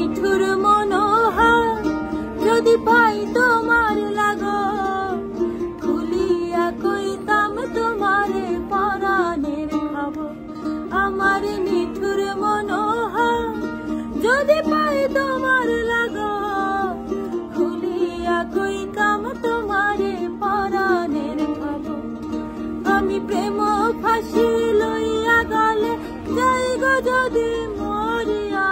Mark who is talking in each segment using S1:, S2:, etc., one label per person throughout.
S1: নিঠুর মনোহার যদি পাই তোমার লাগো, খুলিয়া কইতাম তোমারে পরাণের খবর। আমার নিঠুর মনোহার যদি পাই তোমার লাগো, খুলিয়া কইতাম তোমারে পরাণের খবর। আমি প্রেম ফাঁসি লইয়া গলে যাই গো যদি মরিয়া,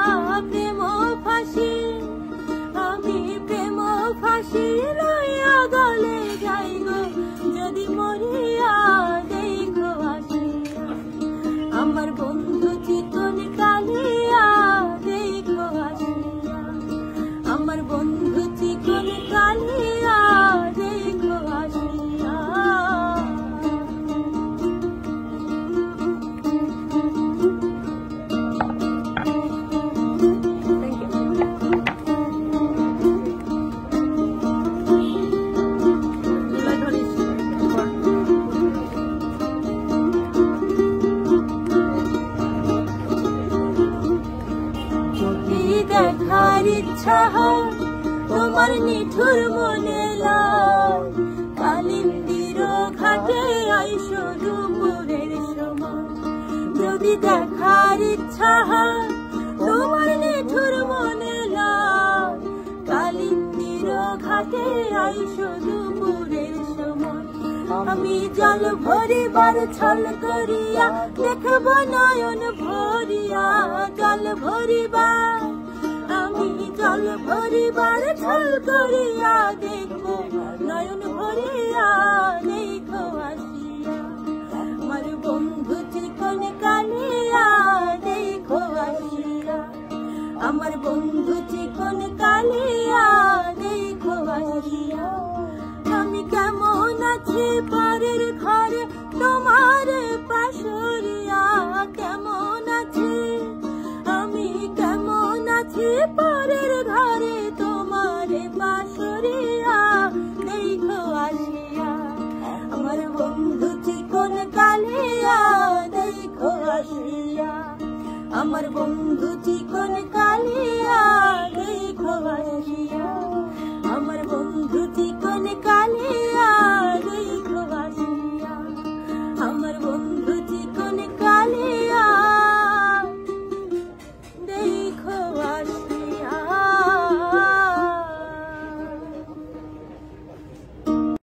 S1: প্রেম ফাঁসি আমি প্রেম ফাঁসি লইয়া গলে যাই গো যদি মরিয়া, দেখো আসিয়া আমার বন্ধু চিকন কালিয়া, দেখো আসিয়া আমার বন্ধু চিকন কালিয়া, দেখো আসিয়া। দেখার ইচ্ছা হয় তোমার নিঠুর মনে লয়, কালিন্দির ঘাটে আইসো দুপুরের সময়। যদি দেখার ইচ্ছা হয় তোমার নিঠুর মনে লয়, কালিন্দির ঘাটে আইসো দুপুরের সময়। আমি জল ভরিবার ছল করিয়া দেখব নয়ন ভরিয়া, জল ভরিবার আমি জল ভরিবার ছল করিয়া দেখব নয়ন ভরিয়া, দেখো আসিয়া আমার বন্ধু চিকন কালিয়া, দেখো আসিয়া আমার বন্ধু চিকন কালিয়া, দেখো আসিয়া। আমি কেমন আছি পরের ঘরে তোমার পাশরিয়া, কেমন আছি আমি কেমন আছি পরের ঘরে তোমার পাশরিয়া, দেখো আসিয়া আমার বন্ধু চিকন কালিয়া, দেখো আসিয়া আমার বন্ধু চিকন কালিয়া।